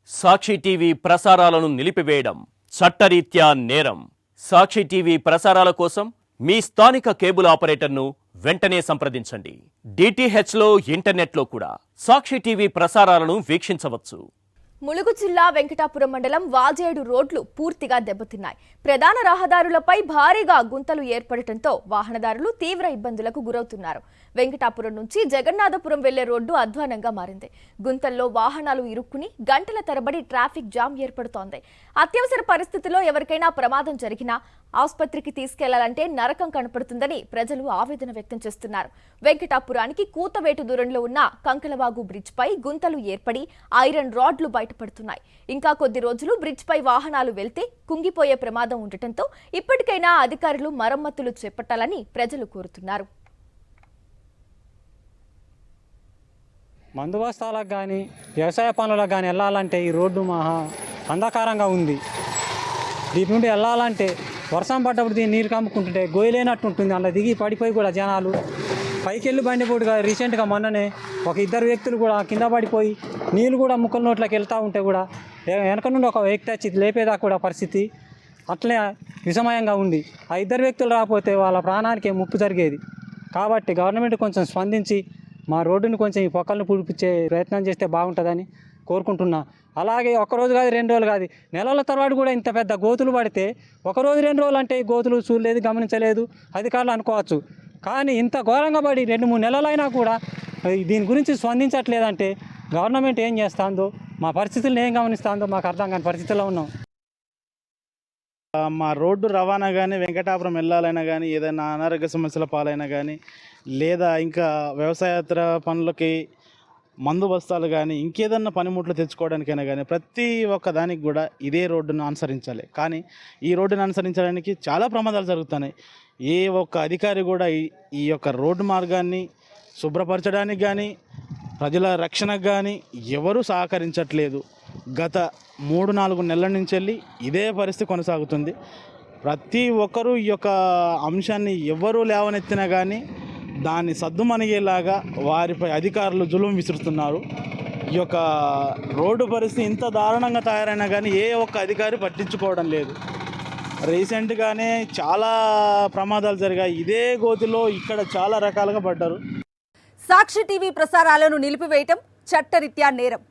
సాక్షి TV ప్రసారాలను నిలిపివేయడం చట్టరీత్యా నేరం. సాక్షి టీవీ ప్రసారాల కోసం మీ స్థానిక కేబుల్ ఆపరేటర్ను వెంటనే సంప్రదించండి. డిటిహెచ్లో ఇంటర్నెట్లో కూడా సాక్షి టీవీ ప్రసారాలను వీక్షించవచ్చు. ములుగు జిల్లా వెంకటాపురం మండలం వాజేడు రోడ్లు పూర్తిగా దెబ్బతిన్నాయి. ప్రధాన రహదారులపై భారీగా గుంతలు ఏర్పడటంతో వాహనదారులు తీవ్ర ఇబ్బందులకు గురవుతున్నారు. వెంకటాపురం నుంచి జగన్నాథపురం వెళ్లే రోడ్డు అధ్వానంగా మారింది. గుంతల్లో వాహనాలు ఇరుక్కుని గంటల తరబడి ట్రాఫిక్ జామ్ ఏర్పడుతోంది. అత్యవసర పరిస్థితిలో ఎవరికైనా ప్రమాదం జరిగినా ఆసుపత్రికి తీసుకెళ్లాలంటే నరకం కనపడుతుందని ప్రజలు ఆవేదన వ్యక్తం చేస్తున్నారు. వెంకటాపురానికి కూతవేటు దూరంలో ఉన్న కంకలవాగు బ్రిడ్జ్ పై గుంతలు ఏర్పడి ఐరన్ రాడ్లు బయటపడుతున్నాయి. ఇంకా కొద్ది రోజులు బ్రిడ్జ్ పై వాహనాలు వెళ్తే కుంగిపోయే ప్రమాదం ఉండటంతో ఇప్పటికైనా అధికారులు మరమ్మతులు చేపట్టాలని ప్రజలు కోరుతున్నారు. మందు బస్తాలకు కానీ వ్యవసాయ పనులకు కానీ వెళ్ళాలంటే ఈ రోడ్డు మహా అంధకారంగా ఉంది. దీని నుండి వెళ్ళాలంటే వర్షం పడ్డప్పుడు దీన్ని నీరు కమ్ముకుంటుంటే గోయలేనట్టు ఉంటుంది. అలా దిగి పడిపోయి కూడా జనాలు పైకి వెళ్ళి బండిపోటుగా రీసెంట్గా మొన్ననే ఒక ఇద్దరు వ్యక్తులు కూడా కింద పడిపోయి నీళ్ళు కూడా ముక్కల నోట్లోకి వెళ్తూ ఉంటే కూడా వెనక నుండి ఒక వ్యక్తి వచ్చి లేపేదాకా కూడా పరిస్థితి అట్లే విషమయంగా ఉంది. ఆ ఇద్దరు వ్యక్తులు రాకపోతే వాళ్ళ ప్రాణానికి ముప్పు జరిగేది. కాబట్టి గవర్నమెంట్ కొంచెం స్పందించి మా రోడ్డుని కొంచెం ఈ పొక్కలను పుడిపించే ప్రయత్నం చేస్తే బాగుంటుందని కోరుకుంటున్నా. అలాగే ఒకరోజు కాదు 2 రోజులు కాదు నెలల తర్వాత కూడా ఇంత పెద్ద గోతులు పడితే ఒకరోజు 2 రోజులు అంటే ఈ గోతులు చూడలేదు, గమనించలేదు అధికారులు అనుకోవచ్చు. కానీ ఇంత ఘోరంగా పడి 2-3 నెలలైనా కూడా దీని గురించి స్పందించట్లేదంటే గవర్నమెంట్ ఏం చేస్తుందో, మా పరిస్థితులను ఏం గమనిస్తుందో మాకు అర్థం కాని పరిస్థితుల్లో ఉన్నాం. మా రోడ్డు రవాణా కానీ వెంకటాపురం వెళ్ళాలైనా కానీ ఏదైనా అనారోగ్య సమస్యల పాలైనా కానీ లేదా ఇంకా వ్యవసాయేతర పనులకి మందు బస్తాలు కానీ ఇంకేదన్నా పనిముట్లు తెచ్చుకోవడానికైనా కానీ ప్రతి ఒక్క దానికి కూడా ఇదే రోడ్డును అనుసరించాలి. కానీ ఈ రోడ్డును అనుసరించడానికి చాలా ప్రమాదాలు జరుగుతున్నాయి. ఏ ఒక్క అధికారి కూడా ఈ యొక్క రోడ్డు మార్గాన్ని శుభ్రపరచడానికి కానీ ప్రజల రక్షణకు కానీ ఎవరూ సహకరించట్లేదు. గత 3-4 నెలల నుంచి వెళ్ళి ఇదే పరిస్థితి కొనసాగుతుంది. ప్రతి ఒక్కరూ ఈ యొక్క అంశాన్ని ఎవరూ లేవనెత్తినా కానీ దాన్ని సద్దుమణిగేలాగా వారిపై అధికారులు జులుం విసురుతున్నారు. ఈ యొక్క రోడ్డు పరిస్థితి ఇంత దారుణంగా తయారైనా కానీ ఏ ఒక్క అధికారి పట్టించుకోవడం లేదు. రీసెంట్గానే చాలా ప్రమాదాలు జరిగాయి. ఇదే గోతిలో ఇక్కడ చాలా రకాలుగా పడ్డారు. సాక్షి టీవీ ప్రసారాలను నిలిపివేయటం చట్టరీత్యా నేరం.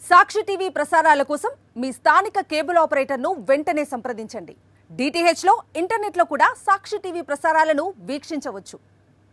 సాక్షి టీవీ ప్రసారాల కోసం మీ స్థానిక కేబుల్ ఆపరేటర్ను వెంటనే సంప్రదించండి. డిటిహెచ్లో ఇంటర్నెట్లో కూడా సాక్షి టీవీ ప్రసారాలను వీక్షించవచ్చు.